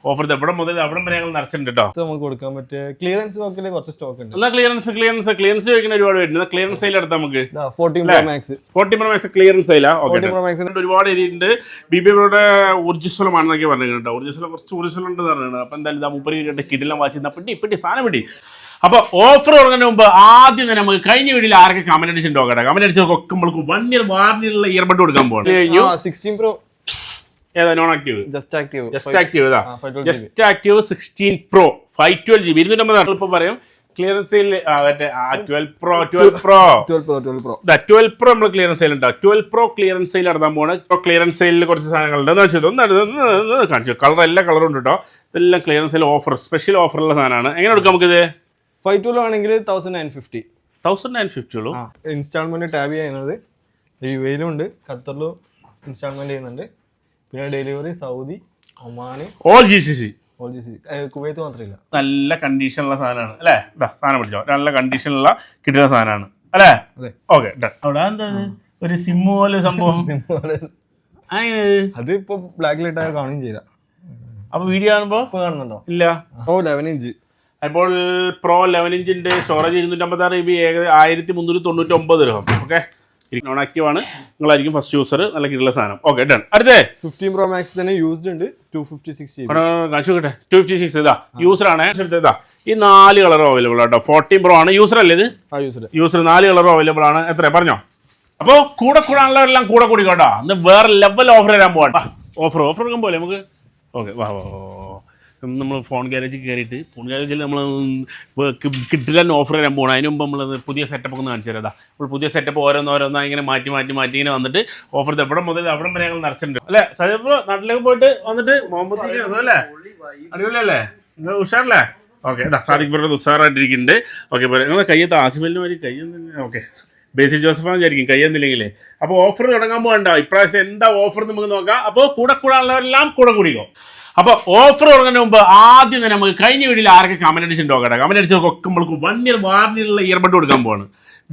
Offer എവിടെ മുതൽ അവിടെ വരെ ഞങ്ങൾ നിറച്ചിട്ടുണ്ട് കേട്ടോ. നമുക്ക് കൊടുക്കാൻ പറ്റിയ ക്ലിയറൻസ് സ്റ്റോക്കിൽ കുറച്ച് സ്റ്റോക്ക് ഉണ്ട്. എന്നാൽ ക്ലിയറൻസ് ചോദിക്കുന്ന ഒരുപാട് വരുന്നത് ക്ലിയറൻസ് സെയിൽ എടുത്താൽ നമുക്ക് 14 Pro Max ക്ലിയറൻസ് സെയിലാ. ഒരുപാട് എഴുതിയിട്ടുണ്ട്. BBയുടെ ഊർജ്ജസ്വലമാണെന്നൊക്കെ പറഞ്ഞിട്ടുണ്ട്. ഊർജ്ജസ്വലം കുറച്ച് ഊർജ്ജസ്വലം ഉണ്ട് പറഞ്ഞത്. അപ്പൊ എന്തായാലും 30 കിടിലം വാച്ചിരുന്ന പിടി സാധനം പിടി. അപ്പൊ ഓഫർ തുടങ്ങുന്നതിന് മുമ്പ് ആദ്യം തന്നെ നമുക്ക് കഴിഞ്ഞ വീഡിയോയിൽ ആരൊക്കെ കമന്റ് അടിച്ചിട്ടുണ്ടോ കേട്ടോ. കമന്റ് അടിച്ചവർക്കൊക്കെ നമ്മൾക്ക് 1 year വാറന്റിയുള്ള ഇയർബഡ് കൊടുക്കാൻ പോകുന്നത്. 16 Pro ഏതാ നോൺ ആക്റ്റീവ്? ജസ്റ്റ് ആക്റ്റീവ് ഇതാ ജസ്റ്റ് ആക്റ്റീവ് 16 Pro 512GB 250 ഇപ്പൊ പറയും. ക്ലിയറൻസ് സെയിൽ 12 Pro നമ്മൾ ക്ലിയറൻസ് സെയിൽ ഉണ്ടാവും. 12 Pro ക്ലിയറൻസ് സെയിൽ നടത്താൻ പോകണം. ഇപ്പോൾ ക്ലിയറൻസ് സെയിലിൽ കുറച്ച് സാധനങ്ങളുണ്ട്. എന്ന് വെച്ചാൽ ഒന്ന് കാണിച്ചു. കളർ എല്ലാ കളറും ഉണ്ട് കേട്ടോ. ഇതെല്ലാം ക്ലിയറൻസ് സെയിൽ ഓഫർ, സ്പെഷ്യൽ ഓഫറുള്ള സാധനമാണ്. എങ്ങനെ കൊടുക്കാം നമുക്കിത്? 512 ആണെങ്കിൽ 1950 ഉള്ളൂ. ഇൻസ്റ്റാൾമെന്റ് ടാബ് ചെയ്യുന്നത് UAE ഉണ്ട്, ഖത്തറിലും ഇൻസ്റ്റാൾമെന്റ് ചെയ്യുന്നുണ്ട്. പിന്നെ delivery Saudi, Oman, all GCC, Kuwait മാത്രമില്ല. നല്ല കണ്ടീഷനുള്ള സാധനമാണ് അല്ലേ? സാധനം പിടിച്ചോ. നല്ല കണ്ടീഷനുള്ള കിട്ടുന്ന സാധനമാണ് അല്ലേ? ഓക്കെ. അവിടെ എന്താ ഒരു സിമ്മ് പോലെ സംഭവം? അത് ഇപ്പൊ ബ്ലാക്ക് ലൈറ്റ് ആയ കാണുകയും ചെയ്ത. അപ്പൊ വീഡിയോ കാണുമ്പോ കാണുന്നുണ്ടോ? ഇല്ല. 11 ഇഞ്ച് അപ്പോൾ Pro 11 ഇഞ്ചിന്റെ storage 256 GB 1399 dirham. Okay, non active ആണ്. നിങ്ങളായിരിക്കും ഫസ്റ്റ് യൂസർ. നല്ല കിട്ടുള്ള സാധനം. Okay done. അടുത്തേ 15 Pro Max തന്നെ യൂസ്ഡ് ഉണ്ട്. 256 GB കാണിച്ചു കിട്ടെ. 256 ഇതാ യൂസർ ആണ്. ഇതാ ഈ 4 കളറും അവൈലബിൾ ആട്ടോ. 14 Pro ആണ്. യൂസർ അല്ലേ ഇത്? യൂസർ 4 കളറും അവൈലബിൾ ആണ്. എത്ര പറഞ്ഞോ? അപ്പോൾ കൂടെ ആണുള്ളവരെല്ലാം കൂടെ കേട്ടോ. അന്ന് വേറെ ലെവൽ ഓഫർ തരാൻ പോവാ. ഓഫർ എടുക്കാൻ പോലെ നമുക്ക്. ഓക്കെ, വാ നമ്മൾ ഫോൺ ഗാരേജിൽ കയറിയിട്ട് ഫോൺ ഗാരേജിൽ നമ്മൾ കിട്ടില്ല ഓഫർ തരാൻ പോകണം. അതിന് മുമ്പ് നമ്മൾ പുതിയ സെറ്റപ്പ് ഒന്ന് കാണിച്ചു തരാം. അപ്പോൾ പുതിയ സെറ്റപ്പ് ഓരോന്നോരോന്നാ ഇങ്ങനെ മാറ്റി ഇങ്ങനെ വന്നിട്ട് ഓഫർ എവിടെ മുതൽ അവിടെ വരെ ഞങ്ങൾ നിറച്ചിട്ടുണ്ട് അല്ലേ? സജീബ് നാട്ടിലേക്ക് പോയിട്ട് വന്നിട്ട് മുഹമ്മദ് അല്ലേ? അടിപൊളിയല്ലേ? നിങ്ങൾ ഉഷാറല്ലേ? ഓക്കെ, സാദിഖ് ബ്രദർ ഉഷാറായിട്ടിരിക്കുന്നുണ്ട്. ഓക്കെ, നിങ്ങളെ കയ്യത്ത് ആസിഫലിന് മാതിരി കയ്യെന്ന്. ഓക്കെ, ബേസിൽ ജോസഫാന്ന് വിചാരിക്കും കയ്യെന്നില്ലെങ്കിലേ. അപ്പോൾ ഓഫർ തുടങ്ങാൻ പോകണ്ട. ഇപ്രാവശ്യം എന്താ ഓഫർ നമുക്ക് നോക്കാം. അപ്പോൾ കൂടെയുള്ളവരെല്ലാം കൂടിക്കോ. അപ്പോൾ ഓഫർ തുടങ്ങുന്നതിന് മുമ്പ് ആദ്യം തന്നെ നമുക്ക് കഴിഞ്ഞ വീഡിയോയിൽ ആരൊക്കെ കമന്റ് അടിച്ചിട്ടുണ്ടോ കേട്ടോ. കമന്റ് അടിച്ചവർക്കൊക്കെ നമ്മൾക്ക് 1 year വാറന്റിയുള്ള ഇയർബഡ് കൊടുക്കാൻ പോവാണ്.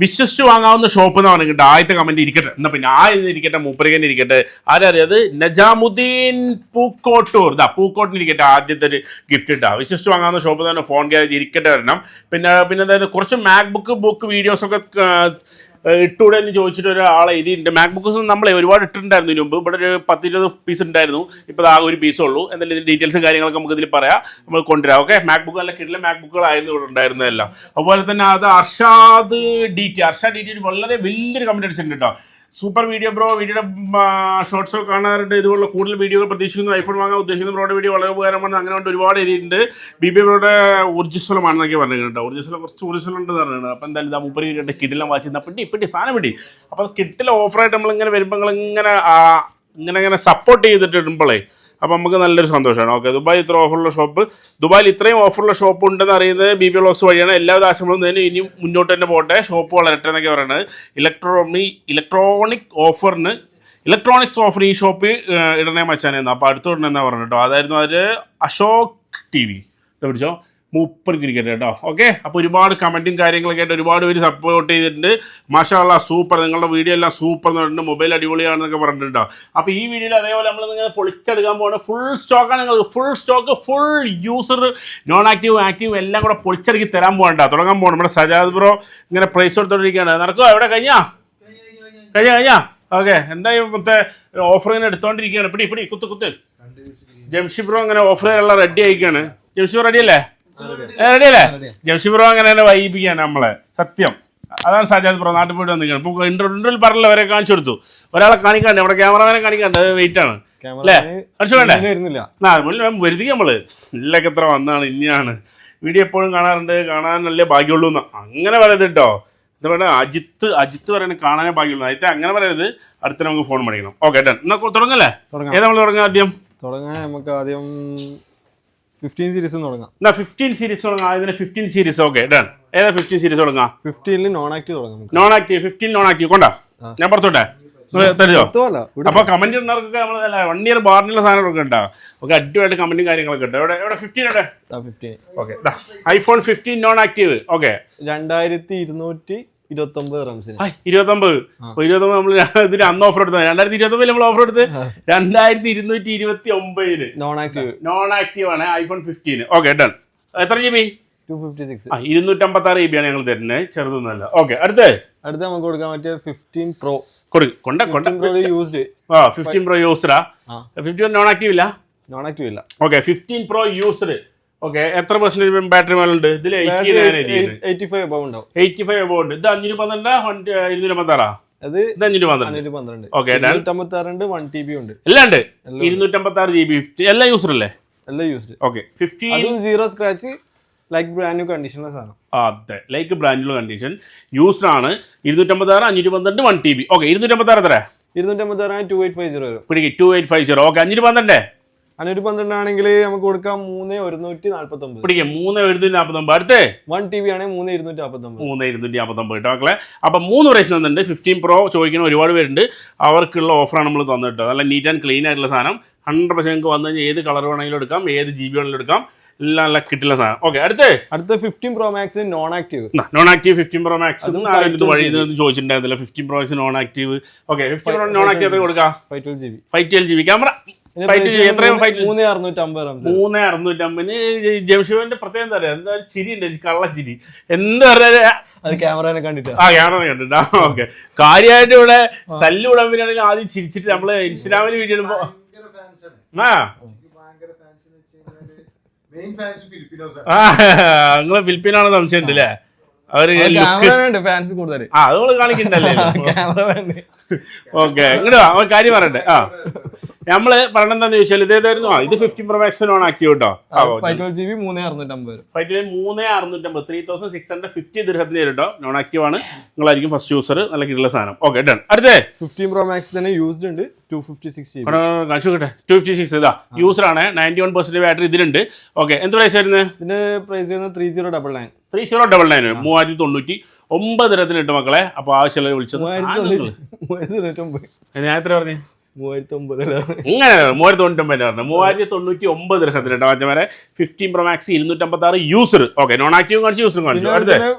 വിശ്വസിച്ച് വാങ്ങാവുന്ന ഷോപ്പ് എന്ന് പറഞ്ഞിട്ട് ആദ്യത്തെ കമന്റ് ഇരിക്കട്ടെ. എന്നാൽ പിന്നെ ഇരിക്കട്ടെ, മൂപ്പരകൻ ഇരിക്കട്ടെ. ആരറിയത്? നജാമുദ്ദീൻ പൂക്കോട്ടൂർ. പൂക്കോട്ടിന് ഇരിക്കട്ടെ ആദ്യത്തെ ഒരു ഗിഫ്റ്റ് ഇട്ടാ. വിശ്വസിച്ച് വാങ്ങാവുന്ന ഷോപ്പ് തന്നെ ഫോൺ ഗാരേജ് ഇരിക്കട്ടെ വരണം. പിന്നെ അതായത് കുറച്ച് മാക്ബുക്ക് വീഡിയോസൊക്കെ ഇട്ടൂടെ എന്ന് ചോദിച്ചിട്ട് ഒരാളെ എഴുതിയിട്ടുണ്ട്. മാക്ബുക്ക്സ് നമ്മളെ ഒരുപാട് ഇട്ടിട്ടുണ്ടായിരുന്നു ഇതിന് മുമ്പ്. ഇവിടെ ഒരു 10-20 പീസ് ഉണ്ടായിരുന്നു. ഇപ്പോൾ ആകെ ഒരു പീസേ ഉള്ളൂ. എന്തായാലും ഇതിൻ്റെ ഡീറ്റെയിൽസും കാര്യങ്ങളൊക്കെ നമുക്ക് ഇതിൽ പറയാം, നമ്മൾ കൊണ്ടുവരാം. ഓക്കെ, മാക്ബുക്ക് നല്ല കിട്ടില്ല മാക്ബുക്കുകളായിരുന്നു ഇവിടെ ഉണ്ടായിരുന്നതെല്ലാം. അതുപോലെ തന്നെ അത് അർഷാദ് ഡി ടി വളരെ വലിയൊരു കമന്റ് അടിച്ചിട്ടുണ്ട് കേട്ടോ. സൂപ്പർ വീഡിയോ ബ്രോ, വീഡിയോയുടെ ഷോർട്ട്സ് കാണാറുണ്ട്. ഇതുപോലുള്ള കൂടുതൽ വീഡിയോകൾ പ്രതീക്ഷിക്കുന്നു. ഐഫോൺ വാങ്ങാൻ ഉദ്ദേശിക്കുന്ന ബ്രോയുടെ വീഡിയോ വളരെ ഉപകാരമാണ്. അങ്ങനെ കൊണ്ട് ഒരുപാട് എഴുതിയിട്ടുണ്ട്. BBയുടെ ഊർജ്ജസ്വലമാണെന്നൊക്കെ പറഞ്ഞിട്ടുണ്ട്. ഊർജ്ജസ്വലം കുറച്ച് ഊർജ്ജസ്വലം ഉണ്ട് പറഞ്ഞിട്ടുണ്ട്. അപ്പോൾ എന്തായാലും 30 കിടിലം വാച്ചിരുന്ന പിടി സാധനം പിടി. അപ്പോൾ കിട്ടില്ല ഓഫറായിട്ട് നമ്മളിങ്ങനെ വരുമ്പോൾ ഇങ്ങനെ സപ്പോർട്ട് ചെയ്തിട്ടുമ്പോഴേ അപ്പോൾ നമുക്ക് നല്ലൊരു സന്തോഷമാണ്. ഓക്കെ, ദുബായിൽ ഇത്ര ഓഫറുള്ള ഷോപ്പ്, ദുബായിൽ ഇത്രയും ഓഫറുള്ള ഷോപ്പ് ഉണ്ടെന്ന് അറിയുന്നത് BB വ്ളോഗ്സ് വഴിയാണ്. എല്ലാവിധ ആശംസകളും തന്നെ ഇനിയും മുന്നോട്ട് തന്നെ പോട്ടെ. ഷോപ്പ് വളരട്ടെ എന്നൊക്കെ പറയുന്നത്. ഇലക്ട്രോണിക്സ് ഓഫർ ഈ ഷോപ്പിൽ ഇടണേ മച്ചാനെന്ന്. അപ്പോൾ അടുത്ത് ഇടണമെന്നാ പറഞ്ഞു കേട്ടോ. അതായിരുന്നു അത് അശോക് TV പിടിച്ചോ, മൂപ്പർ ക്രിക്കറ്റ് കേട്ടോ. ഓക്കെ, അപ്പോൾ ഒരുപാട് കമൻറ്റും കാര്യങ്ങളൊക്കെ ആയിട്ട് ഒരുപാട് പേര് സപ്പോർട്ട് ചെയ്തിട്ടുണ്ട്. മാഷാ അല്ലാഹ് സൂപ്പർ, നിങ്ങളുടെ വീഡിയോ എല്ലാം സൂപ്പർ എന്ന് പറഞ്ഞിട്ടുണ്ട്. മൊബൈൽ അടിപൊളിയാണെന്നൊക്കെ പറഞ്ഞിട്ടുണ്ടോ. അപ്പോൾ ഈ വീഡിയോയിൽ അതേപോലെ നമ്മൾ നിങ്ങൾ പൊളിച്ചെടുക്കാൻ പോകുന്നത് ഫുൾ സ്റ്റോക്കാണ്. നിങ്ങൾ ഫുൾ യൂസർ നോൺ ആക്റ്റീവ് എല്ലാം കൂടെ പൊളിച്ചെടുക്കി തരാൻ പോകണ്ട. തുടങ്ങാൻ പോകണം. നമ്മുടെ സജാദ് ബ്രോ ഇങ്ങനെ പ്രൈസ് കൊടുത്തോണ്ടിരിക്കുകയാണ്. നടക്കുമോ? എവിടെ കഴിഞ്ഞാ? ഓക്കെ, എന്തായാലും മറ്റേ ഓഫർ ഇങ്ങനെ എടുത്തോണ്ടിരിക്കുകയാണ്. പിടി കുത്ത്. ജംഷി ബ്രോ അങ്ങനെ ഓഫറുള്ള റെഡി ആയിക്കാണ്. ജംഷി ബ്രോ റെഡിയല്ലേ? ജംഷി ബ്രോ അങ്ങനെ തന്നെ വൈബിക്കാണ് നമ്മളെ. സത്യം അതാണ് സജാദ് ബ്രോ നാട്ടിൽ പോയിട്ട് വന്നിരിക്കുകയാണ്. ഇപ്പോൾ ഇന്റർവ്യൂവിൽ പറഞ്ഞവരെ കാണിച്ചു കൊടുത്തു. ഒരാളെ കാണിക്കാണ്ട്, നമ്മുടെ ക്യാമറമാനെ കാണിക്കാണ്ട്. വെയിറ്റ് ആണ് അല്ലേ? കാണിച്ചു വേണ്ടേ? വരുതി നമ്മള് ഇല്ലൊക്കെ എത്ര വന്നാണ് ഇനിയാണ്. വീഡിയോ എപ്പോഴും കാണാൻ നല്ല ഭാഗ്യമുള്ളൂ എന്ന് അങ്ങനെ പറയരുത് കേട്ടോ. എന്താ പറയുക, അജിത്ത് പറയുന്നത് കാണാനേ ഭാഗ്യമുള്ളൂ. അതിത്തെ അങ്ങനെ പറയരുത്. അടുത്ത നമുക്ക് ഫോൺ മേടിക്കണം. Okay done. എന്നാൽ തുടങ്ങല്ലേ? ഏതാ നമ്മൾ തുടങ്ങാം? നമുക്ക് ആദ്യം 15 സീരീസ് തുടങ്ങാം. 15 സീരീസ് തുടങ്ങാം. അതിന് 15 സീരീസ്. Okay done. ഏതാ 15 സീരീസ് തുടങ്ങാം? 15 നോൺ ആക്റ്റീവ് തുടങ്ങാം. 15 നോൺ ആക്റ്റീവ് കൊണ്ടാ ഞാൻ പുറത്തോട്ടെ തരുമോ? അപ്പൊ കമന്റ് ഉള്ളവർക്കൊക്കെ നമ്മൾ 1 year വാറന്റിയുള്ള സാധനങ്ങളൊക്കെ ഉണ്ടാവും. ഓക്കെ, അടിപൊളിയായിട്ട് കമന്റും കാര്യങ്ങളൊക്കെ ഉണ്ട്. എവിടെ 15 okay. IPhone 15 non active. Okay, 2250 29 റംസിന്. 29 നമ്മൾ ഇതിന് അന്ന് ഓഫർ എടുത്തത് 2029 നമ്മൾ ഓഫർ എടുത്ത് 2229 നോൺ ആക്റ്റീവ് ആണ് ഐഫോൺ 15. Okay done. എത്ര GB? 256. 256 GB ആണ് ഞങ്ങൾ തരുന്നത്, ചെറുതൊന്നുമല്ല. ഓക്കെ അടുത്ത് നമുക്ക് കൊടുക്കാൻ പറ്റിയ 15 Pro യൂസ്ഡ്. 15 Pro യൂസറാ? 15 നോൺ ആക്റ്റീവ് ഇല്ല. Okay 15 Pro used. ഓക്കെ എത്ര പെർസെന്റേജ് ബാറ്ററി മേലുണ്ട് ഇതിൽ? 85 above ഉണ്ടാവും. 85 above ഉണ്ട്. ഇത് 512 256 അത് 512. ഓക്കെ 256 1 TB ഉണ്ട്. എല്ലാം ഉണ്ട്. 256 GB എല്ലാം യൂസർ അല്ലേ? എല്ലാം used. Okay 15 zero scratch like brand new കണ്ടീഷനുള്ള സാധനം. അതെ like brand new condition used ആണ്. 256 512 1 TB. ഓക്കെ 256 എത്ര? 256 2850 വരും. പിടിക്ക് 2850. ഓക്കെ 512 ആണെങ്കിൽ നമുക്ക് കൊടുക്കാം 3149. പിടിക്കുക 3149. അടുത്ത് 1 TB ആണെങ്കിൽ 3249. 3249 കേട്ടോ മക്കളെ. അപ്പം 3 പ്രൈസ് തന്നിട്ടുണ്ട്. 15 Pro ചോദിക്കുന്ന ഒരുപാട് പേരുണ്ട്, അവർക്കുള്ള ഓഫറാണ് നമ്മൾ തന്നിട്ട്. നല്ല നീറ്റ് ആൻഡ് ക്ലീൻ ആയിട്ടുള്ള സാധനം. 100% നിങ്ങൾക്ക് വന്നു കഴിഞ്ഞാൽ ഏത് കളർ വേണമെങ്കിലും എടുക്കാം, ഏത് GB വേണമെങ്കിലും എടുക്കാം, എല്ലാം നല്ല കിട്ടുന്ന സാധനം. ഓക്കെ അടുത്ത 15 Pro Max non active 15 Pro Max വഴി ചോദിച്ചിട്ടുണ്ടായിരുന്നില്ല. 15 Pro Max non active. Okay 15 Pro non active എത്ര കൊടുക്കാം? 512 GB ക്യാമറ. 3650. ജംഷുവിന്റെ പ്രത്യേകം എന്താ പറയാ, എന്താ ചിരി ഉണ്ട്, കള്ളച്ചിരി. എന്താ പറയാ, ക്യാമറ കണ്ടിട്ട് കണ്ടിട്ടാ. ഓക്കെ കാര്യമായിട്ട് ഇവിടെ തല്ലുകൂടാൻ വേണ്ടിയാണെങ്കിൽ ആദ്യം ചിരിച്ചിട്ട് നമ്മള് ഇൻസ്റ്റാഗ്രാമിൽ വീഡിയോ ഇടുമ്പോ നിങ്ങള് ഫിലിപ്പീനാണ് സംശയം ഉണ്ട് അല്ലേ? അവര് ഫാൻസ് കൂടുതൽ അതുകൊണ്ട് കാണിക്കണ്ടല്ലേ. ഓക്കെ ഇങ്ങോട്ട് വാ, കാര്യം പറയട്ടെ. നമ്മള് പറഞ്ഞെന്താന്ന് ചോദിച്ചാൽ ഇതേതായിരുന്നു. ഇത് 15 Pro Max നോൺ ആക്റ്റീവ് കേട്ടോ. 512 GB 3650. 3650 ദിർഹത്തിന് കേട്ടോ. നോൺ ആക്റ്റീവ് ആണ്. നിങ്ങളായിരിക്കും ഫസ്റ്റ് യൂസർ. നല്ല കിട്ടുള്ള സാധനം. Okay done. അടുത്തേ 15 Pro Max തന്നെ യൂസ്ഡ് ഉണ്ട്. 256 GB. കാണിച്ചു കിട്ടെ 256 ഇതാ യൂസർ ആണ്. 91% ബാറ്ററി ഇതിലുണ്ട്. ഓക്കെ എന്ത് പ്രൈസ് വരുന്നത്? ഇതിന്റെ പ്രൈസ് വരുന്നത് 3099. 3099 ദിർഹത്തിന് കിട്ടും മക്കളെ. അപ്പൊ ആവശ്യമുള്ള വിളിച്ചത് ഞാൻ എത്ര പറഞ്ഞു? 3009. ഇങ്ങനെ 3099 3099 ദിർഹത്തിന് കേട്ടോ മച്ചമാരെ. 15 Pro Max 256 user. Okay non active കാണിച്ചു, യൂസറും കാണിച്ചു. അടുത്ത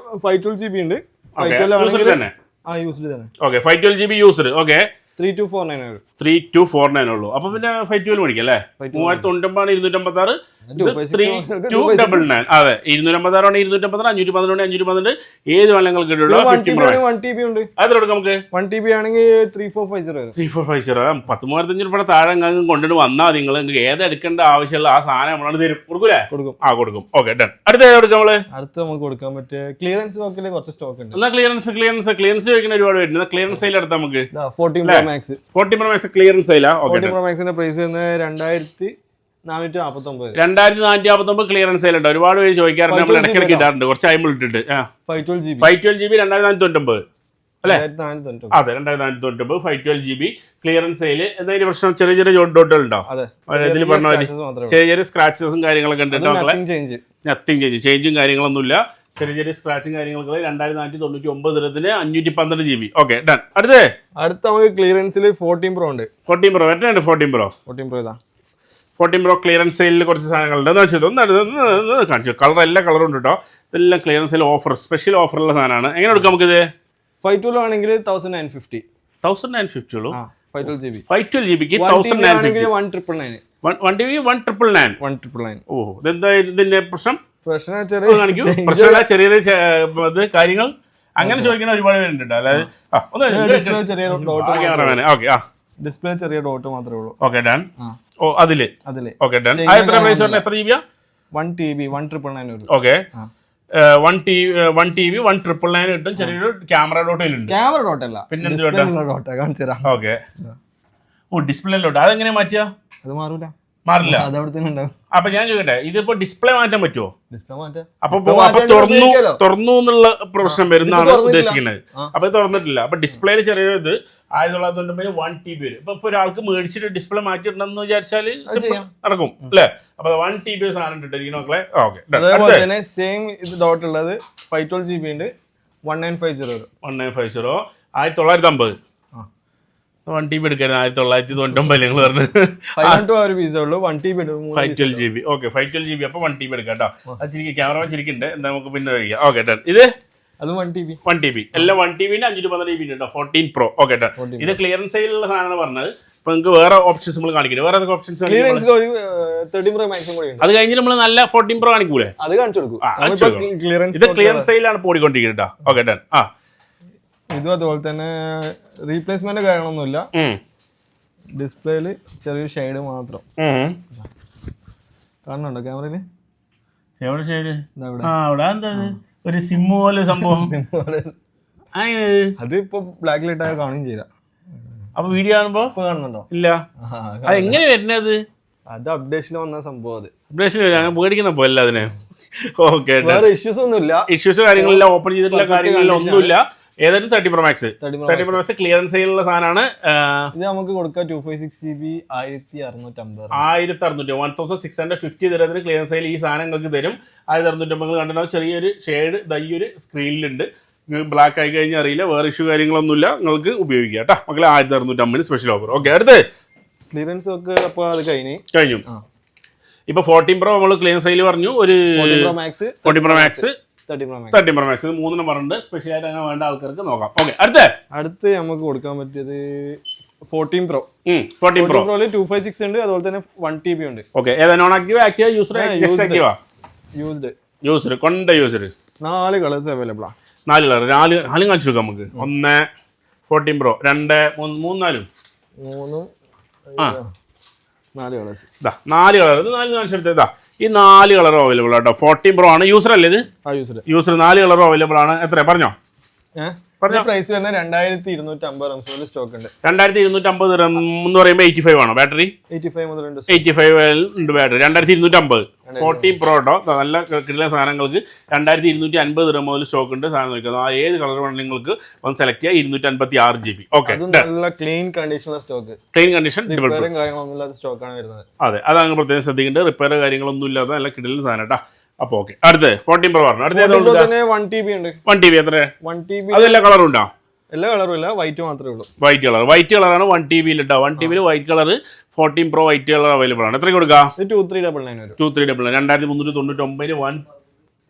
512 GB ഉണ്ട്. തന്നെ. യൂസ്ഡ് തന്നെ. Okay 512 GB user. ഓക്കെ 3249 ഉള്ളൂ. അപ്പൊ പിന്നെ 512 മേടിക്കാം അല്ലേ? 3099 256 3299. അതെ 256 ആണ് 256 512 512 ഏത് വേണമെങ്കിൽ കിട്ടുള്ളൂ. 1 TB ഉണ്ട്. അത്ര കൊടുക്കാം നമുക്ക്. 1 TB ആണെങ്കിൽ 3450. 10,500 രൂപ താഴെ കൊണ്ടിട്ട് വന്നാൽ നിങ്ങൾ നിങ്ങൾക്ക് ഏത് എടുക്കേണ്ട ആവശ്യമുള്ള ആ സാധനം നമ്മളാണ് തരും. കൊടുക്കൂലേ? കൊടുക്കും. Okay done. അടുത്ത കൊടുക്കാം നമ്മള്. അടുത്ത് നമുക്ക് കൊടുക്കാൻ പറ്റിയ ക്ലിയറൻസ് സ്റ്റോക്കിൽ കുറച്ച് സ്റ്റോക്ക് ഉണ്ട്. എന്നാ ക്ലിയറൻസ് ചോദിക്കുന്ന ഒരുപാട് പേരുണ്ട്. ക്ലിയറൻസ് സെയിൽ എടുത്താൽ നമുക്ക് 14 Pro Max 14 Pro Max clearance സെയിലാ. 14 Pro Max ന്റെ പ്രൈസ് വരുന്നത് 2449. 2449 ക്ലിയറൻസ് സെയിൽ ഉണ്ട്. ഒരുപാട് പേര് ചോദിക്കാറുണ്ട്, നമ്മൾ ഇടയ്ക്കിടയ്ക്ക് ഇടാറുണ്ട്, കുറച്ച് ടൈമിൽ ഇട്ടിട്ട്. 512 GB 2499 അല്ലേ? അതെ 2499 512 GB ക്ലിയറൻസ് സെയിൽ. എന്തെങ്കിലും പ്രശ്നം ചെറിയ ഡോട്ടുകൾ ഉണ്ടോ? ഇതിൽ പറഞ്ഞ ചെറിയ സ്ക്രാച്ചസും കാര്യങ്ങളൊക്കെ ഉണ്ട്. നത്തിങ് ചേഞ്ചും കാര്യങ്ങളൊന്നുമില്ല. ചെറിയ സ്ക്രാച്ചും കാര്യങ്ങളൊക്കെ 2499 ദിർഹത്തിന് 512 GB. Okay done. അടുത്ത നമുക്ക് ക്ലിയറൻസിൽ 14 Pro ഉണ്ട്. 14 Pro എത്രയുണ്ട്? 14 Pro ക്ലിയറൻസ് സെയിലിൽ കുറച്ച് സാധനങ്ങളുണ്ട്. കാണിച്ചു കളർ എല്ലാ കളറും ഉണ്ട് കേട്ടോ. ഇതെല്ലാം ക്ലിയറൻസ് സെയിൽ ഓഫർ, സ്പെഷ്യൽ ഓഫറുള്ള സാധനമാണ്. എങ്ങനെ കൊടുക്കാം നമുക്കിത്? 512 ആണെങ്കിൽ 1950. 1950 ഉള്ളൂ. 512 GB 1950. 199. ഓ ഇതെന്താ ഇതിന്റെ പ്രശ്നം? പ്രശ്നം ചെറിയ കാര്യങ്ങൾ അങ്ങനെ ചോദിക്കുന്ന ഒരുപാട് പേരുണ്ട്. അതായത് ഡിസ്പ്ലേ ചെറിയ ഡോട്ട് മാത്രമേ ഉള്ളൂ. Okay done. ഓ അതില് ഓക്കെ ഡൺ. എത്ര പ്രൈസ് വരണം? എത്ര GB? 1 TB 1999. ഓക്കെ 1 TB 1999 കിട്ടും. ചെറിയൊരു ക്യാമറ ഡോട്ടിലുണ്ട്. ക്യാമറ ഡോട്ടല്ല, പിന്നെ ഓക്കെ. ഓ ഡിസ്പ്ലേ ഡോട്ട് അതെങ്ങനെ മാറ്റിയാ? അത് മാറില്ല. അതവിടെ തന്നെ ഉണ്ടാവും. അപ്പൊ ഞാൻ ചോദിക്കട്ടെ, ഇതിപ്പോ ഡിസ്പ്ലേ മാറ്റാൻ പറ്റുമോ? ഡിസ്പ്ലേ മാറ്റാം. അപ്പൊ തുറന്നു എന്നുള്ള പ്രശ്നം വരുന്നതാണ് ഉദ്ദേശിക്കുന്നത്. അപ്പൊ ഇത് തുറന്നിട്ടില്ല. അപ്പൊ ഡിസ്പ്ലേയിൽ ചെറിയൊരു ഇത് 1999 1 TB വരും. ഇപ്പൊ ഒരാൾക്ക് മേടിച്ചിട്ട് ഡിസ്പ്ലേ മാറ്റിയിട്ടുണ്ടെന്ന് വിചാരിച്ചാല് നടക്കും അല്ലേ? അപ്പൊ 1 TB സാധനം ഇട്ടിട്ടിരിക്കുന്നു മക്കളെ. ഓക്കെ അതേപോലെ തന്നെ സെയിം ഇത് ഡോട്ട് ഉള്ളത് 512 GB ഉണ്ട്. 1950 1950 1 TB എടുക്കായിരുന്നു. 1999 നിങ്ങൾ പറഞ്ഞു 1 TB 512 GB. Okay 512 GB. അപ്പൊ 1 TB എടുക്കാം കേട്ടോ. അത് ചിരിക്കും, ക്യാമറ ചിരിക്കുന്നുണ്ട്. എന്താ നമുക്ക് പിന്നെ കഴിക്കാം. Okay done. ഇത് അത് 1 TB 1 TB എല്ലാം 1 TB 512 GB ഉണ്ടോ 14 Pro ഓക്കെ ഇത് ക്ലിയറൻസ് സെയിലുള്ള സാധനമാണ് പറഞ്ഞത്. ഇപ്പൊ നിങ്ങൾക്ക് വേറെ ഓപ്ഷൻസ് നമ്മൾ കാണിക്കില്ല, വേറെ ഏതൊക്കെ ഓപ്ഷൻസ് ഒരു 13 Pro Max കൂടി ഉണ്ട്. അത് കഴിഞ്ഞ് നമ്മൾ നല്ല 14 Pro കാണിക്കൂലേ, അത് കാണിച്ചു കൊടുക്കും. ഇത് ക്ലിയറൻസ് സെയിലാണ് പോടിക്കൊണ്ടിരിക്കുന്നത് കേട്ടോ. Okay done. ഇതും അതുപോലെ തന്നെ റീപ്ലേസ്മെന്റ് കാര്യങ്ങളൊന്നുമില്ല. ഡിസ്പ്ലേയില് ചെറിയൊരു ഷെയ്ഡ് മാത്രം കാണുന്നുണ്ടോ ക്യാമറയില്? എവിടെ ഷെയ്ഡ്? അവിടെ എന്താ ഒരു സിമ്മ് പോലെ സംഭവം? അത് ഇപ്പൊ ബ്ലാക്ക് ലൈറ്റ് ആയ കാണുകയും ചെയ്ത. അപ്പൊ വീഡിയോ കാണുമ്പോ കാണുന്നുണ്ടോ? ഇല്ല. അത് എങ്ങനെ വരുന്നത്? അത് അപ്ഡേഷനിൽ വന്ന സംഭവം. അത് അപ്ഡേഷൻ ഞാൻ പേടിക്കുന്ന പോലെ അതിനെ. ഓക്കെ, വേറെ ഇഷ്യൂസ് ഒന്നുമില്ല. ഇഷ്യൂസ് കാര്യങ്ങളില്ല, ഓപ്പൺ ചെയ്തിട്ടുള്ള കാര്യങ്ങളില്ല, ഒന്നുമില്ല. ഏതായാലും 30 Pro Max ക്ലിയറൻസ് സെയിലുള്ള സാധനമാണ്. ഇത് നമുക്ക് കൊടുക്കാം 256 GB 1650 1650 തരത്തിന് ക്ലിയറൻസ് സെയിൽ ഈ സാധനങ്ങൾക്ക് തരും. 1650 കണ്ടിട്ടുണ്ടാവും. ചെറിയൊരു ഷെയ്ഡ് ദയ്യൊരു സ്ക്രീനിലുണ്ട്. ബ്ലാക്ക് ആയി കഴിഞ്ഞാൽ അറിയില്ല, വേറെ ഇഷ്യൂ കാര്യങ്ങളൊന്നുമില്ല, നിങ്ങൾക്ക് ഉപയോഗിക്കാം കേട്ടോ മക്കളെ. 1650 സ്പെഷ്യൽ ഓഫർ. ഓക്കെ, അടുത്ത് ക്ലിയറൻസ് ഒക്കെ അപ്പോൾ അത് കഴിഞ്ഞു. ഇപ്പൊ 14 Pro നമ്മൾ ക്ലിയറൻസ് സെയിൽ പറഞ്ഞു. ഒരു 14 Pro Max 30 Pro Max 30 Pro Max 3 പറഞ്ഞിട്ടുണ്ട്. സ്പെഷ്യൽ ആയിട്ട് അങ്ങനെ വേണ്ട ആൾക്കാർക്ക് നോക്കാം. ഓക്കെ, അടുത്ത് നമുക്ക് കൊടുക്കാൻ പറ്റിയത് 14 Pro. 14 Pro 256 ഉണ്ട്, അതുപോലെ തന്നെ 1 TB ഉണ്ട്. ഓക്കെ, ഏതാ non active, active, user, Activa? User 4 colours available ആണ്. 4 കളർ, 4 കാണിച്ചു നോക്കാം നമുക്ക്. 1 14 Pro 2 3 4 കളേഴ്സ്. 4 കളർ, ഇത് 4 കാണിച്ചെടുത്തതാ. ഈ 4 കളർ അവൈലബിൾ ആട്ടോ. 14 Pro ആണ്. യൂസർ അല്ലേ ഇത്? യൂസർ 4 കളർ അവൈലബിൾ ആണ്. എത്ര പറഞ്ഞോ? പ്രൈസ് വരുന്നത് 2250 സ്റ്റോക്ക് ഉണ്ട്. 2250 എന്ന് പറയുമ്പോൾ 85 ആണോ ബാറ്ററി? 85 ഉണ്ട് ബാറ്ററി. 2250 14 Pro കേട്ടോ. നല്ല കിട്ടുന്ന സാധനങ്ങൾക്ക് 2250 മുതൽ സ്റ്റോക്ക് ഉണ്ട്. സാധനം നോക്കുന്നത് ഏത് കളർ വേണമെങ്കിൽ നിങ്ങൾക്ക് ഒന്ന് സെലക്ട് ചെയ്യുക. 256 GB. ഓക്കെ, നല്ല ക്ലീൻ കണ്ടീഷനുള്ള സ്റ്റോക്ക്. ക്ലീൻ കണ്ടീഷൻ, സ്റ്റോക്കാണ് വരുന്നത്. അതെ, അതാണ് പ്രത്യേകം ശ്രദ്ധിക്കേണ്ടത്. റിപ്പയർ കാര്യങ്ങളൊന്നും ഇല്ലാതെ നല്ല കിട്ടുന്ന സാധനം കേട്ടോ. അപ്പൊ ഓക്കെ, അടുത്ത് 14 Pro പറഞ്ഞു. അടുത്ത 1 TB ഉണ്ട്. 1 TB എത്ര? 1 TB അതെല്ലാ കളറും ഉണ്ടോ? എല്ലാ കളറും ഇല്ല, വൈറ്റ് മാത്രമേ ഉള്ളൂ. വൈറ്റ് കളറാണ് 1 TB ഇട്ടോ. 1 TB white colour 14 Pro white colour available ആണ്. എത്ര കൊടുക്കാം? 2399 2399 1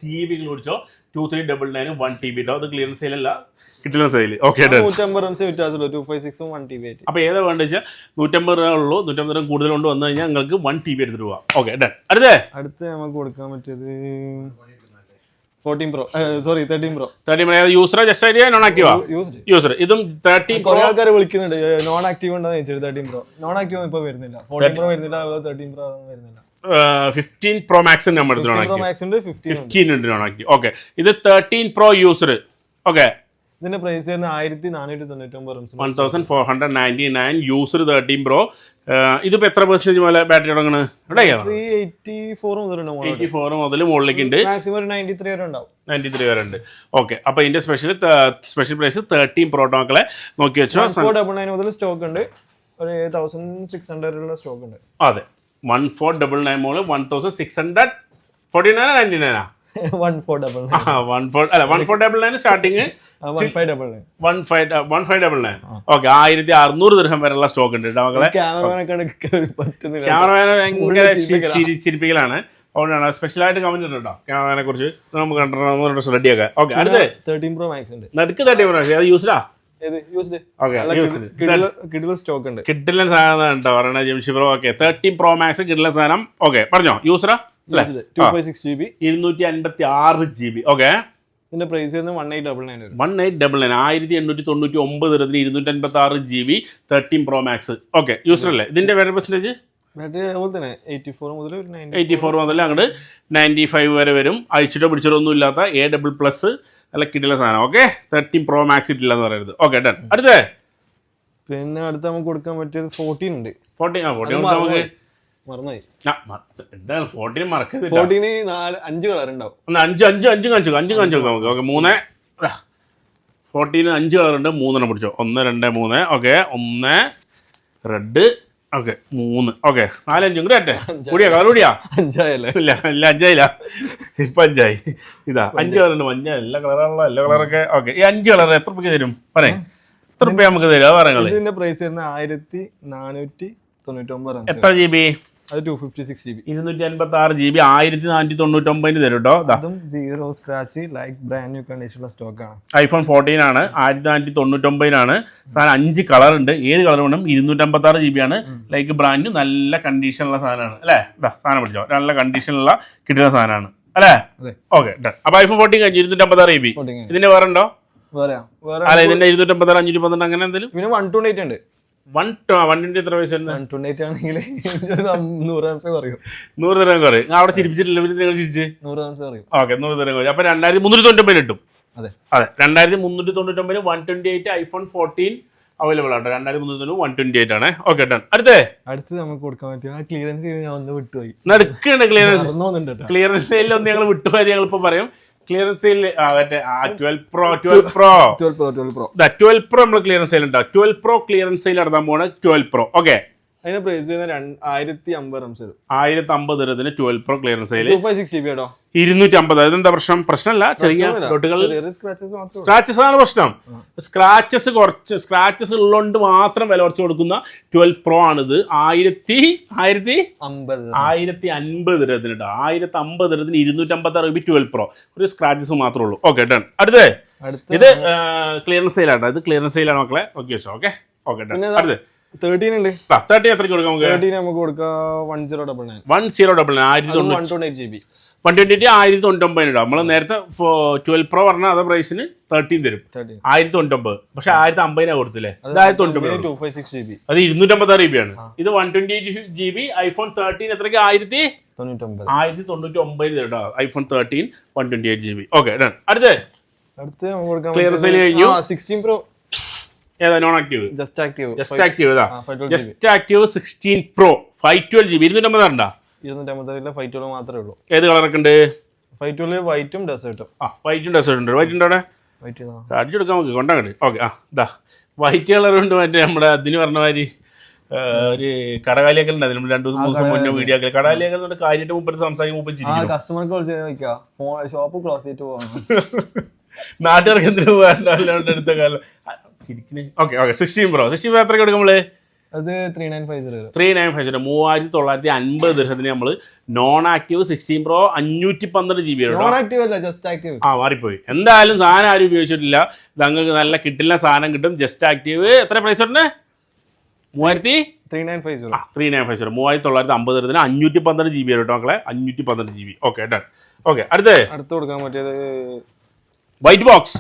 TB ഓടിച്ചോ. 2399 1 TB ഇട്ടോ. അത് ക്ലിയറൻസ് സെയിലല്ല, കിട്ടുന്ന സെയിൽ. Okay, 256 1 TB. അപ്പൊ ഏതാ വേണ്ട വെച്ചാൽ 150 ഉള്ളൂ. 150 കൂടുതൽ കൊണ്ട് വന്നു കഴിഞ്ഞാൽ നിങ്ങൾക്ക് 1 TB എടുത്തിട്ട് പോവാം. Okay, done. അടുത്ത് നമുക്ക് കൊടുക്കാൻ പറ്റിയത് 14 Pro 13 Pro. 13 Pro user just ആയിട്ട് നോൺ ആക്റ്റീവാ? യൂസർ. ഇതും 13 Pro. കുറെ ആൾക്കാർ വിളിക്കുന്നുണ്ട് നോൺ ആക്റ്റീവ് ഉണ്ടോ എന്ന് ചോദിച്ചിട്ട്. 13 Pro നോൺ ആക്റ്റീവ് ഇപ്പൊ വരുന്നില്ല. 14 Pro വരുന്നില്ല, 13 Pro വരുന്നില്ല. 15 Pro Max നമ്മൾ എടുത്ത് നോൺ ആക്റ്റീവ്. 15 ഉണ്ട് നോൺ ആക്റ്റീവ്. ഓക്കെ, ഇത് 13 Pro യൂസർ. ഓക്കെ, ഇതിന്റെ പ്രൈസ് വരുന്നത് 1499 1499 യൂസർ 13 Pro. ഇതിപ്പോ എത്ര പെർസെന്റേജ് മുതൽ ബാറ്ററി തുടങ്ങുന്നത്? 84 മുതൽ മുകളിലേക്ക് ഉണ്ട്. മാക്സിമം 93 വരെ ഉണ്ടാവും. 93 വരെ ഉണ്ട്. ഓക്കെ, അപ്പൊ ഇതിന്റെ സ്പെഷ്യൽ പ്രൈസ് 13 Pro മക്കളെ നോക്കി വെച്ചോ. 1499 മുതൽ സ്റ്റോക്ക് ഉണ്ട്. ഒരു 1600 ഉള്ള സ്റ്റോക്ക് ഉണ്ട്. അതെ, 1499 മുതൽ 1649 1499 സ്റ്റാർട്ടിങ്. 1599. ഓക്കെ, 1600 ദിർഹം വരെയുള്ള സ്റ്റോക്ക് ഉണ്ട് കേട്ടോ മക്കളെ. ക്യാമറമാനെ ഭയങ്കര ചിരിപ്പിക്കലാണ്. അതുകൊണ്ടാണ് സ്പെഷ്യലായിട്ട് കമന്റ് ഉണ്ട് കേട്ടോ ക്യാമറയെ കുറിച്ച്. നമുക്ക് റെഡിയാക്കാം. ഓക്കെ, അടുത്ത് 13 Pro Max ഉണ്ട്. നടുക്ക് 13 Pro Max. അത് യൂസ്ഡാ? കിഡിലൻ സാധനം കേട്ടോ പറയണ Jamshi bro. Okay, 13 Pro Max കിഡിലൻ സാധനം. ഓക്കെ, പറഞ്ഞോ യൂസറാ? 256 GB 256 GB. ഓക്കെ, ഇതിന്റെ പ്രൈസ് വരുന്നത് 1899. 1899 256 GB 13 Pro Max. Okay, user അല്ലേ? ഇതിന്റെ ബാറ്ററി പെർസെന്റേജ്? ബാറ്ററി അതുപോലെ തന്നെ 84 മുതൽ അങ്ങോട്ട് 95 വരെ വരും. അഴിച്ചിട്ടോ പിടിച്ചിട്ടോ ഒന്നും ഇല്ലാത്ത A++ നല്ല കിട്ടില്ല സാധനം. ഓക്കെ, 13 Pro Max കിട്ടില്ല എന്ന് പറയരുത്. Okay, done. അടുത്ത നമുക്ക് കൊടുക്കാൻ പറ്റിയത് 14 ഉണ്ട്. 14 മറന്നുപോയി. എന്താണ് 14 മറക്കരുത്. 14 5 കളർ ഉണ്ടാവും. 5 കാണിച്ചു നമുക്ക്. ഓക്കെ, 3 14 5 കളർ ഉണ്ട്. 3 പിടിച്ചോ. 1 2 3. Okay, 1 red. ഓക്കെ, 3. ഓക്കെ, 4 5 കൂടി ആട്ടെ. കൂടിയാ കളർ കൂടിയാ? 5 ഇല്ല 5 ഇപ്പൊ 5 ഇതാ 5 കളർ ഉണ്ട്. മഞ്ഞ എല്ലാ കളറുള്ള എല്ലാ കളറൊക്കെ. ഓക്കെ, ഈ 5 കളർ എത്ര രൂപയ്ക്ക് തരും? പറയാം, എത്ര രൂപ നമുക്ക് തരും? അത് പറയുന്നത്. ഇതിന്റെ പ്രൈസ് വരുന്നത് 1499. എത്ര GB? അത് 256 GB. 256 GB 1499 തരും കേട്ടോ. അതും zero scratch like brand new കണ്ടീഷനുള്ള സ്റ്റോക്കാണ്. iPhone 14 ആണ്, 1499 സാധനം. 5 കളർ ഉണ്ട്, ഏത് കളർ വേണം. 256 GB ആണ്, ലൈക്ക് ബ്രാൻഡ് നല്ല കണ്ടീഷനുള്ള സാധനമാണ് അല്ലേ. സാധനം പിടിച്ചോ, നല്ല കണ്ടീഷനുള്ള കിട്ടുന്ന സാധനമാണ് അല്ലേ. ഓക്കെ, അപ്പൊ iPhone 14 കഴിഞ്ഞ് 256 GB. ഇതിന്റെ വേറെ ഉണ്ടോ? അല്ല, ഇതിന്റെ 256 512 അങ്ങനെ എന്തെങ്കിലും. പിന്നെ 128 ഉണ്ട്. 120 എത്ര പൈസ? 128 ആണെങ്കിൽ 100 കുറയും. 100 തരം കുറയും. അവിടെ ചിരിപ്പിച്ചിട്ടില്ല, നിങ്ങൾ ചിരിച്ച് 100 കുറയും. ഓക്കെ, 100 തരം കുറയും. അപ്പൊ 2399 കിട്ടും. അതെ, 2399 128 iPhone 14 അവൈലബിൾ ആണ്. 2399 128 ആണ്. Okay, done. അടുത്ത് നമുക്ക് കൊടുക്കാൻ പറ്റും. ആ ക്ലിയറൻസ് ചെയ്ത് ഞാൻ ഒന്ന് വിട്ടുപോയി. നടക്കുന്നുണ്ട് ക്ലിയറൻസ് സെയിലിൽ ഒന്ന് ഞങ്ങൾ വിട്ടുപോയത് ഞങ്ങൾ ഇപ്പൊ പറയും. ക്ലിയറൻസ് സെയിൽ മറ്റേ 12 Pro നമ്മൾ ക്ലിയറൻസ് സെയിൽ ഉണ്ടാവും. 12 Pro ക്ലിയറൻസ് സെയിൽ നടത്താൻ പോവാണ്. 12 Pro ഓക്കെ, അതിന്റെ പ്രൈസ് 1050 1050 രൂപത്തിന് 12 Pro ക്ലിയറൻസ് സെയിൽ. 256 GB കേട്ടോ, 250. അതെന്താ പ്രശ്നമല്ല, ചെറിയ ഡോട്ടുകൾ സ്ക്രാച്ചസ് ആണ് പ്രശ്നം. സ്ക്രാച്ചസ് ഉള്ളതുകൊണ്ട് മാത്രം വില കുറച്ച് കൊടുക്കുന്ന 12 Pro ആണിത്. 1050 രൂപത്തിന് കേട്ടോ. 1050 രൂപത്തിന് 256 രൂപ 12 Pro. ഒരു സ്ക്രാച്ചസ് മാത്രമേ ഉള്ളൂ. Okay, done. അടുത്ത് ഇത് ക്ലിയറൻസ് സെയിലാണ്. ഇത് ക്ലിയറൻസ് സെയിലാണ് മക്കളെ. ഓക്കെ വെച്ചോ. Okay, done. അടുത്ത് 13 ഉണ്ട്. 30 എത്രയ്ക്ക് കൊടുക്കാം നമുക്ക്? 13 നമുക്ക് കൊടുക്കാം 1099. 128 GB 128 1099 നമ്മൾ നേരത്തെ 12 Pro പറഞ്ഞ അതേ പ്രൈസിന് 13 തരും. 1099. പക്ഷെ 1050 കൊടുത്തില്ലേ? 256 GB. അത് 256 GB ആണ്. ഇത് 128 GB iPhone 13 എത്രയ്ക്ക്? 1099 തരും കേട്ടോ. iPhone 13 128 GB. Okay, done. അടുത്ത് ക്ലിയർ സെയിൽ കഴിഞ്ഞു. 16 Pro ഏതാ? Non active, just active just active 16 Pro 512 GB 250 ഉണ്ടോ? 250 512 മാത്രമേ ഉള്ളൂ. ഏത് കളറൊക്കെ ഉണ്ട്? 512 വൈറ്റും ഡെസേർട്ടും. വൈറ്റും ഡെസേർട്ടും ഉണ്ട്. വൈറ്റ് ഉണ്ട് അവിടെ, അടിച്ചെടുക്കാൻ നമുക്ക് കൊണ്ടാകട്ടെ. ഓക്കെ, വൈറ്റ് കളർ ഉണ്ട്. മറ്റേ നമ്മുടെ അതിന് പറഞ്ഞ മാതിരി ഒരു കടകാലിയൊക്കെ ഉണ്ട്. അതിന് 2 ദിവസം 3 ദിവസം മുന്നേ വീഡിയോ ആക്കി കടകാലിയൊക്കെ കാര്യമായിട്ട് മുമ്പ് സംസാരിക്കും. കസ്റ്റമർക്ക് ഷോപ്പ് ക്ലോസ് ചെയ്തിട്ട് പോകണം. നാട്ടുകാർക്ക് എന്തിനു പോകാണ്ട് എടുത്ത കാലം ശരിക്കും. ഓക്കെ, 16 Pro എത്രയ്ക്ക് കൊടുക്കും നമ്മള്? അത് 3950 3950 ദിർഹത്തിന് നമ്മൾ നോൺ ആക്റ്റീവ് 16 Pro 512 GB മാറിപ്പോയി. എന്തായാലും സാധനം ആരും ഉപയോഗിച്ചിട്ടില്ല. നിങ്ങൾക്ക് നല്ല കിട്ടില്ല സാധനം കിട്ടും. ജസ്റ്റ് ആക്റ്റീവ് എത്ര പ്രൈസ് ഉണ്ട്? 3950 3950 ദിർഹത്തിന് 512 GB കേട്ടോ മക്കളെ. 512 GB. Okay, done. ഓക്കെ, അടുത്ത് കൊടുക്കാൻ പറ്റിയത് വൈറ്റ് ബോക്സ്.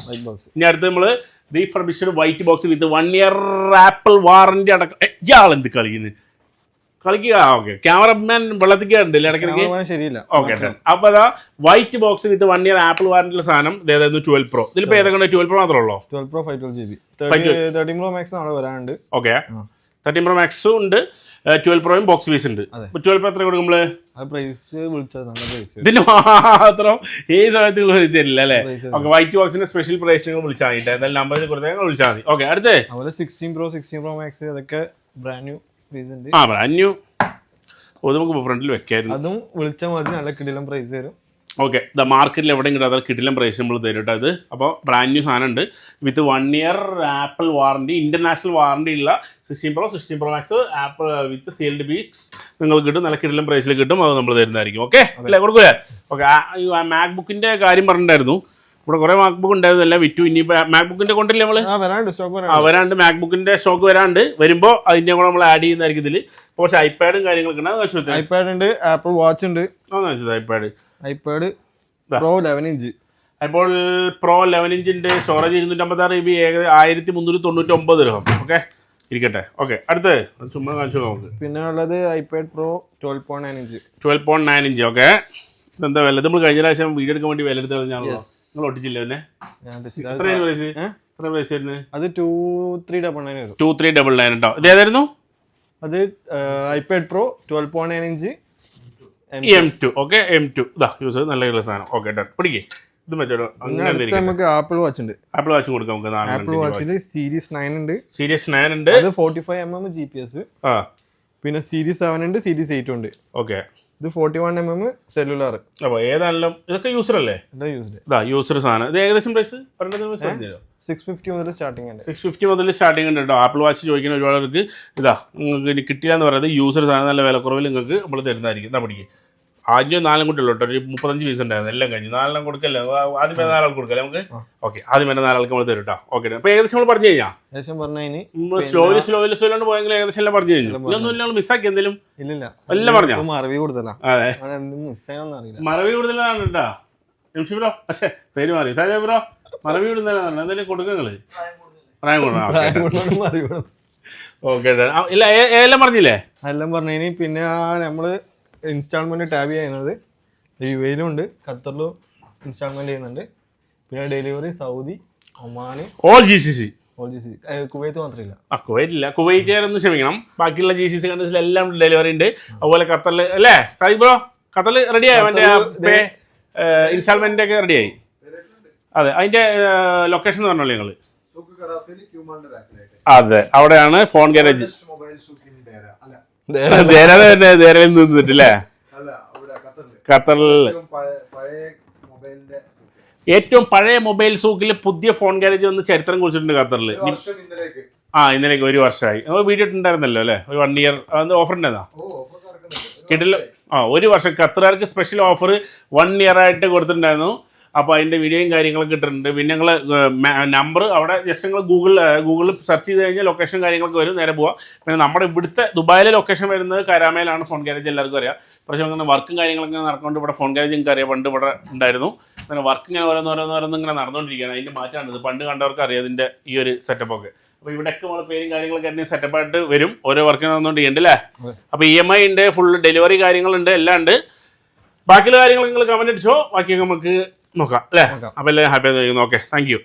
ഇനി അടുത്ത് നമ്മള് refurbished white box with 1 year apple warranty അടക്കം. ഇയാൾ എന്ത് കളിക്കുന്നത്? കളിക്കുക. ഓക്കെ, ക്യാമറമാൻ വെള്ളത്തിക്കുണ്ടല്ലേ ഇടയ്ക്കിടയ്ക്ക്. ശരിയില്ല. ഓക്കെ, അപ്പൊ അതാ white box with 1 year Apple വാറന്റിയുള്ള സാധനം. ഏതായിരുന്നു? 12 Pro. ഇതിലിപ്പോ ഏതൊക്കെ? 12 Pro മാത്രമേ ഉള്ളൂ. 12 Pro 512 GB. 13 Pro Max നാളെ വരാനുണ്ട്. ഓക്കെ, 13 Pro Max ഉണ്ട്. 12 Proയും ബോക്സ് പീസ് ഉണ്ട്. 12 Pro എത്ര കൊടുക്കുമ്പോള്? ഇതിന് മാത്രം ഏത് സമയത്ത് വിളിച്ചു തരില്ല അല്ലേ? ഓക്കെ, വൈറ്റ് ബോക്സിന്റെ സ്പെഷ്യൽ പ്രൈസ് നിങ്ങൾ വിളിച്ചാൽ മതി. എന്തായാലും നമ്പർ കൊടുത്താൽ വിളിച്ചാൽ മതി. ഓക്കെ, അടുത്ത് 16 Pro Max അതൊക്കെ ബ്രാൻഡ് ന്യൂ പീസ് ഉണ്ട്. Brand new. നമുക്ക് ഫ്രണ്ടിൽ വെക്കായിരുന്നു. അതും വിളിച്ചാൽ മതി, നല്ല കിടിലം പ്രൈസ് തരും. ഓക്കെ, മാർക്കറ്റിൽ എവിടെയും കിട്ടാതെ കിട്ടില്ല പ്രൈസ് നമ്മൾ തരും കേട്ടോ. ഇത് അപ്പോൾ ബ്രാൻഡ് ന്യൂ സാധനം ഉണ്ട് വിത്ത് 1 year apple warranty, international warranty ഉള്ള 16 Pro 16 Pro Max ആപ്പിൾ വിത്ത് സീൽഡ് ബീക്സ് നിങ്ങൾക്ക് കിട്ടും. നല്ല കിടിലം പ്രൈസിൽ കിട്ടും. അത് നമ്മൾ തരുന്നതായിരിക്കും. ഓക്കെ അല്ലേ? കൊടുക്കൂലേ? ഓക്കെ, മാക്ബുക്കിന്റെ കാര്യം പറഞ്ഞിട്ടുണ്ടായിരുന്നു. ഇവിടെ കുറെ മാക്ബുക്ക് ഉണ്ടായിരുന്നു, എല്ലാം വിറ്റു. ഇനി മാക്ബുക്കിന്റെ കൊണ്ടില്ലേ നമ്മള് വരാണ്ട് മാക്ബുക്കിന്റെ സ്റ്റോക്ക് വരാണ്ട് വരുമ്പോൾ അതിന്റെ കൂടെ നമ്മൾ ആഡ് ചെയ്യുന്നതായിരിക്കും ഇതിൽ. പക്ഷേ ഐപാഡും കാര്യങ്ങളൊക്കെ ഉണ്ട്. ഐപാഡ് ഉണ്ട്, ആപ്പിൾ വാച്ച് ഉണ്ട്. IPad Pro 11 inch. ഇപ്പോൾ Pro 11 inch ഉണ്ട്. സ്റ്റോറേജ് 256 GB 1399 ദിർഹം. ഓക്കെ, ഇരിക്കട്ടെ. ഓക്കെ, അടുത്ത് ചുമ്മാ കാണിച്ചു നമുക്ക്. പിന്നെ ഉള്ളത് iPad Pro 12.9 inch. 12.9 inch. Okay, ഇതെന്താ വില? നമ്മൾ കഴിഞ്ഞ പ്രാവശ്യം വീഡിയോ എടുക്കാൻ വേണ്ടി വില എടുത്ത് കളഞ്ഞാണല്ലോ. നിങ്ങൾ ഒട്ടിച്ചില്ല പിന്നെ? എത്ര പ്രൈസ് വരുന്നത്? അത് 2399 വരും. 2399 ഉണ്ടോ? ഇത് ഏതായിരുന്നു? അത് iPad Pro 12.9 inch M2. Okay, M2 ഇതാ യൂസ് നല്ല സാധനം. Okay, done. പിടിക്കേ ഇത് മറ്റോ. നമുക്ക് ആപ്പിൾ വാച്ച് ഉണ്ട്. ആപ്പിൾ വാച്ച് കൊടുക്കാം നമുക്ക്. ആപ്പിൾ വാച്ചിൽ സീരീസ് 9 ഉണ്ട്. സീരീസ് 9 ഉണ്ട്. അത് 45mm GPS. പിന്നെ സീരീസ് 7 ഉണ്ട്, സീരീസ് 8 ഉണ്ട്. ഓക്കെ, ഇത് 41mm സെല്ലുലാർ. അപ്പോൾ ഏതാണെങ്കിലും ഇതൊക്കെ യൂസർ അല്ലേ? എല്ലാം യൂസ്ഡ്. ഇതാ യൂസർ സാധനം. ഇത് ഏകദേശം പ്രൈസ് 650 മുതൽ സ്റ്റാർട്ടിംഗ് ഉണ്ട്. 650 മുതൽ സ്റ്റാർട്ടിംഗ് ഉണ്ട് കേട്ടോ. ആപ്പിൾ വാച്ച് ചോദിക്കുന്ന ഒരുപാട് പേർക്ക് ഇതാ നിങ്ങൾക്ക് ഇനി കിട്ടില്ല എന്ന് പറയുന്നത് യൂസർ സാധനം നല്ല വിലക്കുറവിൽ നിങ്ങൾക്ക് നമ്മൾ തരുന്നതായിരിക്കും. ഇതാ പിടിക്കുക. ആദ്യം 4 കുട്ടിയുള്ളൂ കേട്ടോ. ഒരു 35 പീസ് ഉണ്ടായിരുന്നു. എല്ലാം കഴിഞ്ഞു. 4 കൊടുക്കല്ലേ? ആദ്യമേ 4 ആൾക്ക് കൊടുക്കല്ലേ നമുക്ക്? ഓക്കെ, ആദ്യം തന്നെ 4 ആൾക്ക് നമ്മൾ തരും കേട്ടോ. ഓക്കെ, അപ്പോൾ ഏകദേശം നമ്മൾ പറഞ്ഞു കഴിഞ്ഞാൽ ഏകദേശം പറഞ്ഞു സ്ലോയിലാണ് പോയെങ്കിൽ ഏകദേശം എല്ലാം പറഞ്ഞു കഴിഞ്ഞു. ഇതൊന്നും ഇല്ല മിസ്സാക്കി എന്തെങ്കിലും? ഇല്ലില്ല, എല്ലാം പറഞ്ഞോ? മറവി കൂടുതലാ. അതെ, മിസ്സായെന്നൊന്നും അറിയില്ല. മറവി കൂടുതലാണ് കേട്ടോ. നിമിഷ ബ്രോ, പക്ഷേ പേര് മാറി. സാജ ബ്രോ, മറവി കൂടുതലാണ്. എന്തെങ്കിലും കൊടുക്കുക നിങ്ങൾ? പ്രായം കൊടുക്കണം. ഓക്കെ, ഇല്ല എല്ലാം പറഞ്ഞില്ലേ? എല്ലാം പറഞ്ഞു. പിന്നെ നമ്മള് ഇൻസ്റ്റാൾമെന്റ് ടാബ് ചെയ്യുന്നത് യുഎയിലും ഉണ്ട്, ഖത്തറിലും ഇൻസ്റ്റാൾമെന്റ് ചെയ്യുന്നുണ്ട്. പിന്നെ ഡെലിവറി സൗദി, ഒമാന്, ഓൾ GCC. കുവൈത്ത് മാത്രമില്ല. കുവൈറ്റില്ല, കുവൈറ്റുകാരൊന്നും ക്ഷമിക്കണം. ബാക്കിയുള്ള GCC കൺട്രീസിൽ എല്ലാം ഡെലിവറി ഉണ്ട്. അതുപോലെ ഖത്തറിൽ അല്ലേ സായി ബ്രോ? ഖത്തറിൽ റെഡിയായി മറ്റേ ഇൻസ്റ്റാൾമെന്റ് ഒക്കെ റെഡിയായി. അതെ, അതിന്റെ ലൊക്കേഷൻ എന്ന് പറഞ്ഞോളൂ നിങ്ങൾ. അതെ, അവിടെയാണ് ഫോൺ ഗാരേജ്. ദേരയിൽ നിന്നിട്ടില്ലേ? ഖത്തറിൽ ഏറ്റവും പഴയ മൊബൈൽ സൂക്കിൽ പുതിയ ഫോൺ ഗാരേജ് വന്ന് ചരിത്രം കുറിച്ചിട്ടുണ്ട് ഖത്തറിൽ. ഇന്നലേക്ക് 1 വർഷമായി. നമ്മൾ വീഡിയോ ഇട്ടുണ്ടായിരുന്നല്ലോ അല്ലേ? ഒരു 1 ഇയർ ഓഫർ ഉണ്ടായിരുന്നാ കിട്ടില്ല? 1 വർഷം ഖത്തറുകാർക്ക് സ്പെഷ്യൽ ഓഫർ 1 ഇയർ ആയിട്ട് കൊടുത്തിട്ടുണ്ടായിരുന്നു. അപ്പോൾ അതിൻ്റെ വീഡിയോയും കാര്യങ്ങളൊക്കെ ഇട്ടിട്ടുണ്ട്. പിന്നെ ഞങ്ങൾ നമ്പർ അവിടെ ജസ്റ്റ് നിങ്ങൾ ഗൂഗിളിൽ സെർച്ച് ചെയ്ത് കഴിഞ്ഞാൽ ലൊക്കേഷൻ കാര്യങ്ങളൊക്കെ വരും, നേരെ പോവാം. പിന്നെ നമ്മുടെ ഇവിടുത്തെ ദുബായിലെ ലൊക്കേഷൻ വരുന്നത് കരാമയിലാണ്. ഫോൺ ഗാരേജ് എല്ലാവർക്കും അറിയാം. പക്ഷേ അങ്ങനെ വർക്കും കാര്യങ്ങളൊക്കെ നടക്കുന്നുണ്ട്. ഇവിടെ ഫോൺ ഗാരേജ് നിങ്ങൾക്ക് അറിയാം, പണ്ട് ഇവിടെ ഉണ്ടായിരുന്നു. അങ്ങനെ വർക്ക് ഇങ്ങനെ ഓരോന്നോരോന്ന് ഇങ്ങനെ നടന്നുകൊണ്ടിരിക്കുകയാണ്. അതിൻ്റെ മാറ്റമാണിത്. പണ്ട് കണ്ടവർക്ക് അറിയാം ഇതിൻ്റെ ഈ ഒരു സെറ്റപ്പൊക്കെ. അപ്പോൾ ഇവിടെയൊക്കെ നമ്മൾ പേരും കാര്യങ്ങളൊക്കെ ആയിട്ട് സെറ്റപ്പായിട്ട് വരും. ഓരോ വർക്കിന് നടന്നുകൊണ്ടിരിക്കുന്നുണ്ട് അല്ലേ? അപ്പോൾ EMI ഉണ്ട്, ഫുൾ ഡെലിവറി കാര്യങ്ങളുണ്ട്, എല്ലാം ഉണ്ട്. ബാക്കിയുള്ള കാര്യങ്ങൾ നിങ്ങൾ കമൻറ്റ് അടിച്ചോ, ബാക്കിയൊക്കെ നമുക്ക് നോക്കാം അല്ലേ? അപ്പോൾ എല്ലാം ഹാപ്പി ആയി. Okay, thank you.